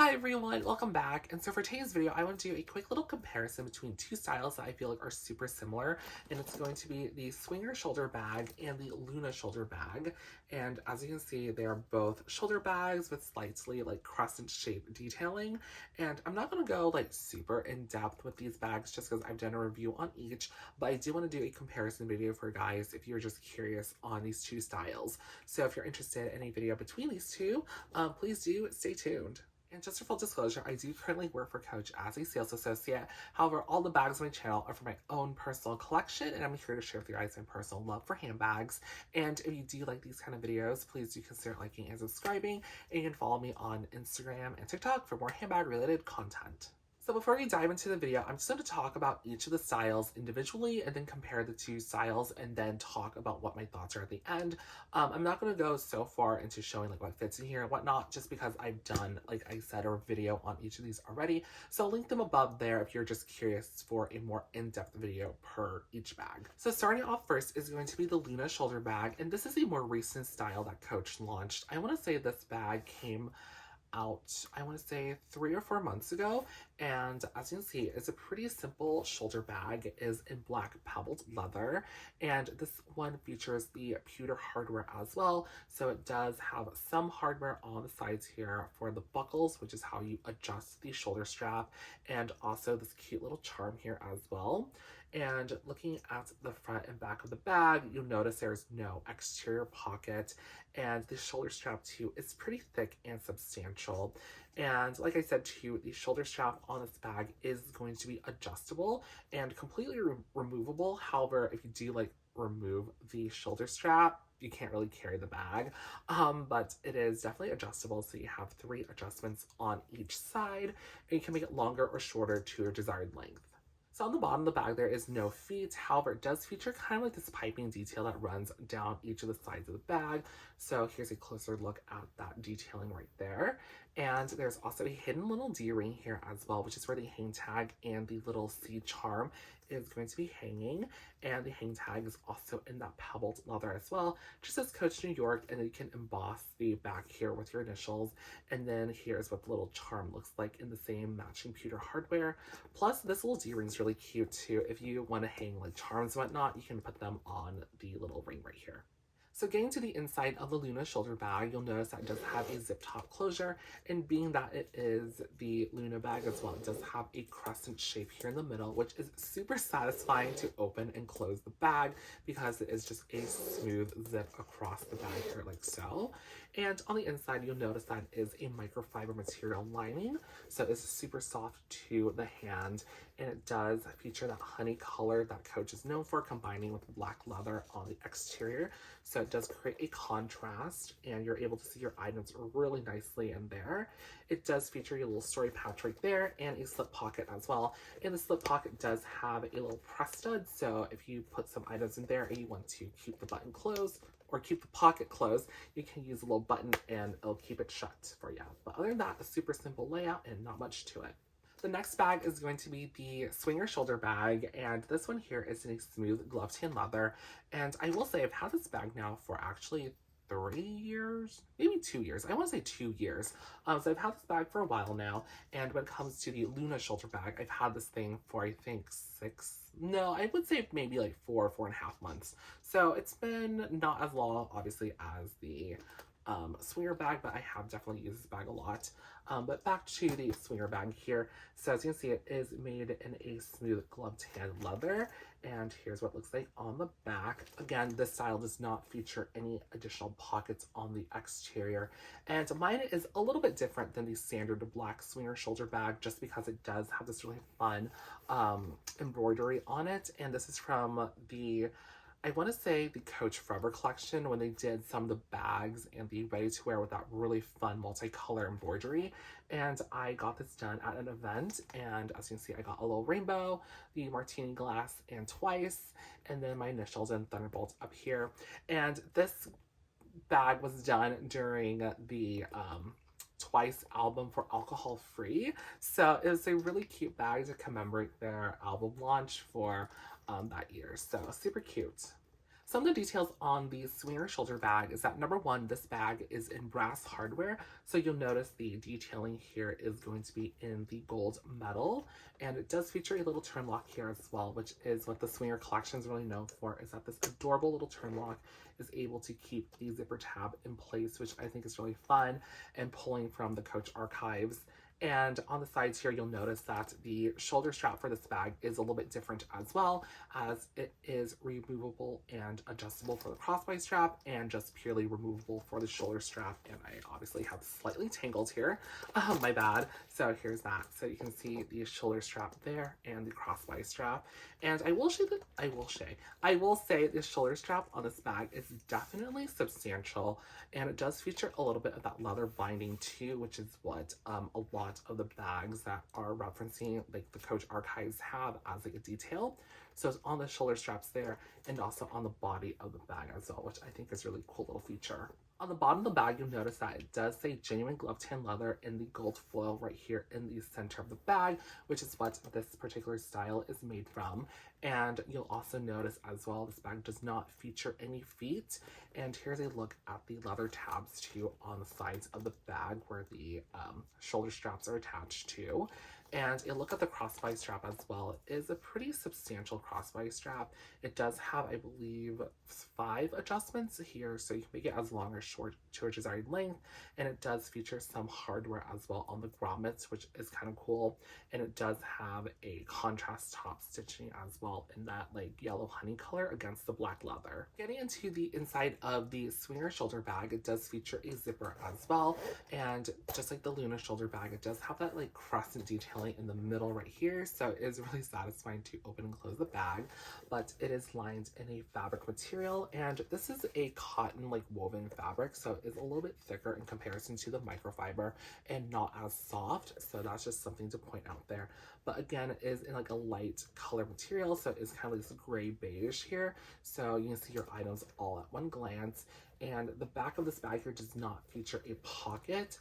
Hi everyone, welcome back. And so for today's video, I want to do a quick little comparison between two styles that I feel like are super similar. And it's going to be the Swinger shoulder bag and the Luna shoulder bag. And as you can see, they are both shoulder bags with slightly like crescent shape detailing. And I'm not going to go like super in depth with these bags just because I've done a review on each, but I do want to do a comparison video for guys if you're just curious on these two styles. So if you're interested in a video between these two, please do stay tuned. And just for full disclosure, I do currently work for Coach as a sales associate. However, all the bags on my channel are for my own personal collection, and I'm here to share with you guys my personal love for handbags. And if you do like these kind of videos, please do consider liking and subscribing. And you can follow me on Instagram and TikTok for more handbag related content. So before we dive into the video, I'm just going to talk about each of the styles individually and then compare the two styles and then talk about what my thoughts are at the end. I'm not going to go so far into showing like what fits in here and whatnot just because I've done, like I said, a video on each of these already. So I'll link them above there if you're just curious for a more in-depth video per each bag. So starting off first is going to be the Luna shoulder bag, and this is a more recent style that Coach launched. I want to say this bag came out, I want to say 3 or 4 months ago, and as you can see, it's a pretty simple shoulder bag. It is in black pebbled leather, and this one features the pewter hardware as well, so it does have some hardware on the sides here for the buckles, which is how you adjust the shoulder strap, and also this cute little charm here as well. And looking at the front and back of the bag, you'll notice there's no exterior pocket, and the shoulder strap too is pretty thick and substantial. And like I said too, the shoulder strap on this bag is going to be adjustable and completely removable. However, if you do like remove the shoulder strap, you can't really carry the bag, but it is definitely adjustable. So you have 3 adjustments on each side, and you can make it longer or shorter to your desired length. So on the bottom of the bag, there is no feet. However, it does feature kind of like this piping detail that runs down each of the sides of the bag. So here's a closer look at that detailing right there. And there's also a hidden little D-ring here as well, which is where the hang tag and the little C charm is going to be hanging. And the hang tag is also in that pebbled leather as well, just as Coach New York, and then you can emboss the back here with your initials. And then here's what the little charm looks like in the same matching pewter hardware. Plus, this little D-ring is really cute too. If you want to hang like charms and whatnot, you can put them on the little ring right here. So getting to the inside of the Luna shoulder bag, you'll notice that it does have a zip top closure, and being that it is the Luna bag as well, it does have a crescent shape here in the middle, which is super satisfying to open and close the bag because it is just a smooth zip across the bag here like so. And on the inside, you'll notice that is a microfiber material lining, so it's super soft to the hand, and it does feature that honey color that Coach is known for, combining with black leather on the exterior. So it does create a contrast, and you're able to see your items really nicely in there. It does feature a little story pouch right there and a slip pocket as well. And the slip pocket does have a little press stud, so if you put some items in there and you want to keep the button closed or keep the pocket closed, you can use a little button and it'll keep it shut for you. But other than that, a super simple layout and not much to it. The next bag is going to be the Swinger shoulder bag, and this one here is in a smooth glove tan leather. And I will say I've had this bag now for actually 3 years, maybe 2 years. I want to say 2 years. So I've had this bag for a while now, and when it comes to the Luna shoulder bag, I've had this thing for I think I would say maybe like 4.5 months. So it's been not as long, obviously, as the Swinger bag, but I have definitely used this bag a lot. But back to the Swinger bag here. So as you can see, it is made in a smooth glove tan leather, and here's what it looks like on the back. Again, this style does not feature any additional pockets on the exterior, and mine is a little bit different than the standard black Swinger shoulder bag just because it does have this really fun embroidery on it, and this is from the, I want to say, the Coach Forever collection, when they did some of the bags and the ready-to-wear with that really fun multicolor embroidery. And I got this done at an event, and as you can see, I got a little rainbow, the martini glass, and twice, and then my initials and Thunderbolt up here. And this bag was done during the Twice album for Alcohol Free. So it was a really cute bag to commemorate their album launch for that year. So super cute. Some of the details on the swinger shoulder bag is that number one, this bag is in brass hardware. So you'll notice the detailing here is going to be in the gold metal. And it does feature a little turn lock here as well, which is what the swinger collection is really known for, is that this adorable little turn lock is able to keep the zipper tab in place, which I think is really fun and pulling from the Coach archives. And on the sides here, you'll notice that the shoulder strap for this bag is a little bit different as well, as it is removable and adjustable for the crossbody strap and just purely removable for the shoulder strap. And I obviously have slightly tangled here. My bad. So here's that. So you can see the shoulder strap there and the crossbody strap. And I will say the shoulder strap on this bag is definitely substantial, and it does feature a little bit of that leather binding too, which is what a lot of the bags that are referencing like the Coach archives have as like a detail. So it's on the shoulder straps there and also on the body of the bag as well, which I think is a really cool little feature. On the bottom of the bag, you'll notice that it does say genuine glove tan leather in the gold foil right here in the center of the bag, which is what this particular style is made from. And you'll also notice as well, this bag does not feature any feet. And here's a look at the leather tabs too on the sides of the bag where the shoulder straps are attached to. And a look at the crossbody strap as well. It is a pretty substantial crossbody strap. It does have, I believe, 5 adjustments here, so you can make it as long or short to your desired length. And it does feature some hardware as well on the grommets, which is kind of cool. And it does have a contrast top stitching as well in that like yellow honey color against the black leather. Getting into the inside of the swinger shoulder bag, it does feature a zipper as well. And just like the Luna shoulder bag, it does have that like crescent detail in the middle right here, so it is really satisfying to open and close the bag. But it is lined in a fabric material, and this is a cotton like woven fabric, so it's a little bit thicker in comparison to the microfiber and not as soft, so that's just something to point out there. But again, it is in like a light color material, so it's kind of like this gray beige here, so you can see your items all at one glance. And the back of this bag here does not feature a pocket.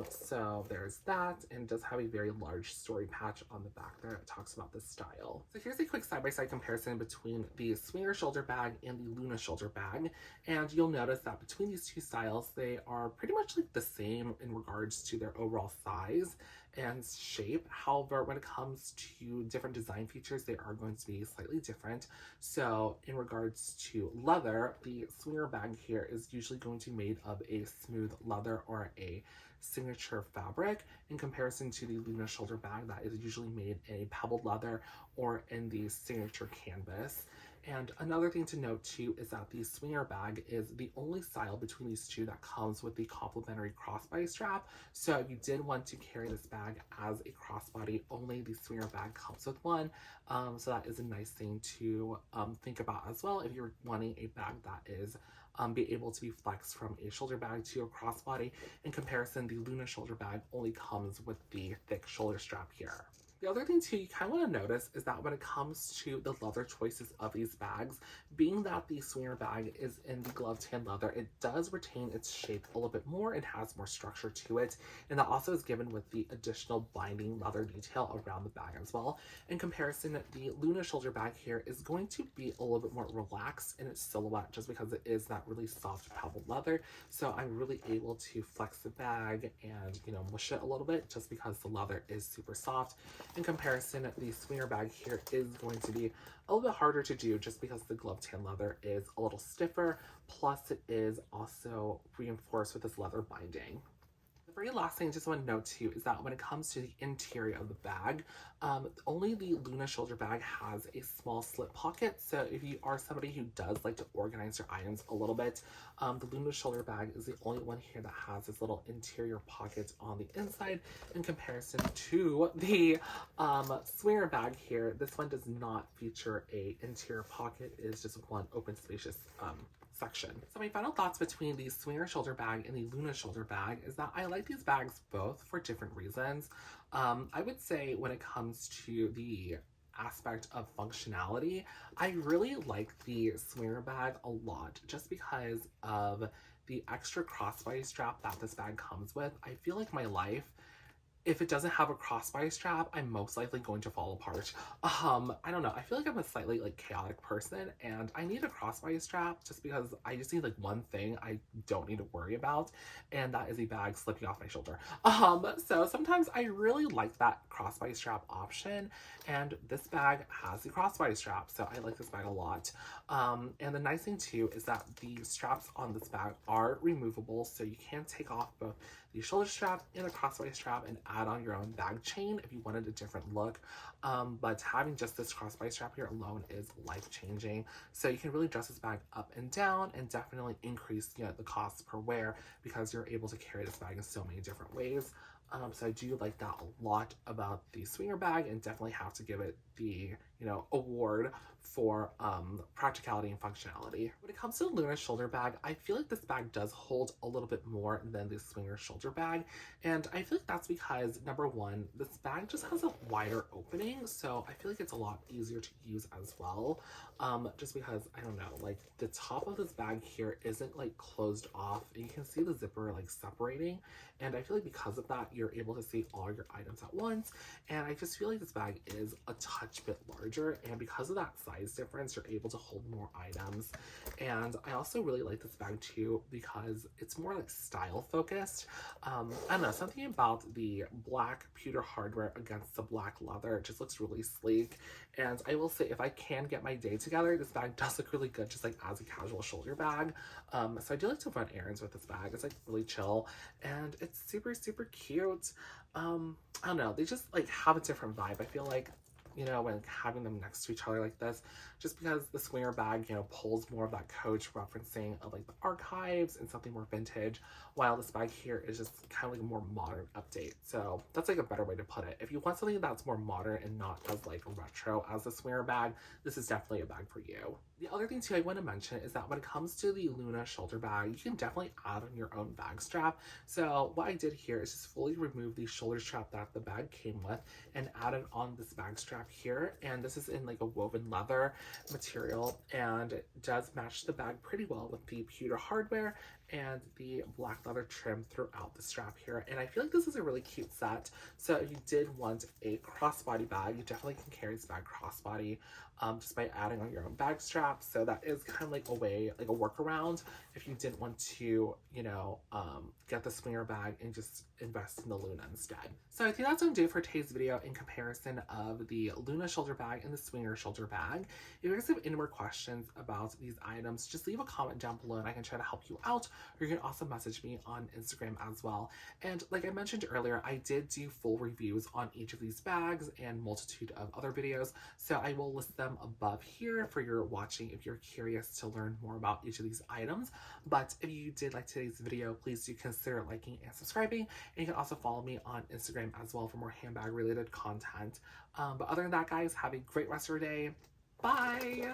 So there's that, and it does have a very large story patch on the back there that talks about the style. So here's a quick side-by-side comparison between the swinger shoulder bag and the Luna shoulder bag, and you'll notice that between these two styles, they are pretty much like the same in regards to their overall size and shape. However, when it comes to different design features, they are going to be slightly different. So in regards to leather, the swinger bag here is usually going to be made of a smooth leather or a signature fabric, in comparison to the Luna shoulder bag that is usually made in a pebbled leather or in the signature canvas. And another thing to note too is that the swinger bag is the only style between these two that comes with the complimentary crossbody strap. So if you did want to carry this bag as a crossbody, only the swinger bag comes with one. So that is a nice thing to think about as well if you're wanting a bag that is be able to be flexed from a shoulder bag to a crossbody. In comparison, the Luna shoulder bag only comes with the thick shoulder strap here. The other thing too you kind of want to notice is that when it comes to the leather choices of these bags, being that the swinger bag is in the glove tan leather, it does retain its shape a little bit more and has more structure to it, and that also is given with the additional binding leather detail around the bag as well. In comparison, the Luna shoulder bag here is going to be a little bit more relaxed in its silhouette just because it is that really soft pebbled leather. So I'm really able to flex the bag and, you know, mush it a little bit just because the leather is super soft. In comparison, the swinger bag here is going to be a little bit harder to do just because the glove tan leather is a little stiffer, plus it is also reinforced with this leather binding. The very last thing I just want to note too is that when it comes to the interior of the bag, only the Luna shoulder bag has a small slip pocket. So if you are somebody who does like to organize your items a little bit, the Luna shoulder bag is the only one here that has this little interior pocket on the inside. In comparison to the swinger bag here, this one does not feature a interior pocket. It is just one open spacious section. So my final thoughts between the swinger shoulder bag and the Luna shoulder bag is that I like these bags both for different reasons. I would say when it comes to the aspect of functionality, I really like the swinger bag a lot just because of the extra crossbody strap that this bag comes with. I feel like my life if it doesn't have a crossbody strap, I'm most likely going to fall apart. I don't know. I feel like I'm a slightly like chaotic person and I need a crossbody strap just because I just need like one thing I don't need to worry about, and that is a bag slipping off my shoulder. So sometimes I really like that crossbody strap option, and this bag has the crossbody strap, so I like this bag a lot. And the nice thing too is that the straps on this bag are removable, so you can take off both the shoulder strap and the crossbody strap and add on your own bag chain if you wanted a different look. But having just this crossbody strap here alone is life-changing. So you can really dress this bag up and down and definitely increase, you know, the cost per wear because you're able to carry this bag in so many different ways. So I do like that a lot about the swinger bag, and definitely have to give it the, you know, award for practicality and functionality. When it comes to the Luna shoulder bag, I feel like this bag does hold a little bit more than the swinger shoulder bag, and I feel like that's because, number one, this bag just has a wider opening, so I feel like it's a lot easier to use as well. Just because, I don't know, like the top of this bag here isn't like closed off, and you can see the zipper like separating, and I feel like because of that, you're able to see all your items at once. And I just feel like this bag is a touch bit larger, and because of that size difference, you're able to hold more items. And I also really like this bag too because it's more like style focused. I don't know, something about the black pewter hardware against the black leather just looks really sleek. And I will say, if I can get my day together, this bag does look really good just like as a casual shoulder bag. So I do like to run errands with this bag. It's like really chill and it's super, super cute. I don't know, they just like have a different vibe. I feel like, you know, when having them next to each other like this, just because the swinger bag, you know, pulls more of that Coach referencing of like the archives and something more vintage, while this bag here is just kind of like a more modern update. So that's like a better way to put it. If you want something that's more modern and not as like retro as the swinger bag, this is definitely a bag for you. The other thing too I want to mention is that when it comes to the Luna shoulder bag, you can definitely add on your own bag strap. So what I did here is just fully remove the shoulder strap that the bag came with and added on this bag strap here. And this is in like a woven leather material, and it does match the bag pretty well with the pewter hardware and the black leather trim throughout the strap here. And I feel like this is a really cute set. So if you did want a crossbody bag, you definitely can carry this bag crossbody just by adding on your own bag strap. So that is kind of like a way, like a workaround if you didn't want to, you know, get the swinger bag and just invest in the Luna instead. So I think that's going to do it for today's video in comparison of the Luna shoulder bag and the swinger shoulder bag. If you guys have any more questions about these items, just leave a comment down below and I can try to help you out. Or you can also message me on Instagram as well. And like I mentioned earlier, I did do full reviews on each of these bags and multitude of other videos. So I will list them above here for your watching if you're curious to learn more about each of these items. But if you did like today's video, please do consider liking and subscribing. And you can also follow me on Instagram as well for more handbag related content. But other than that, guys, have a great rest of your day. Bye!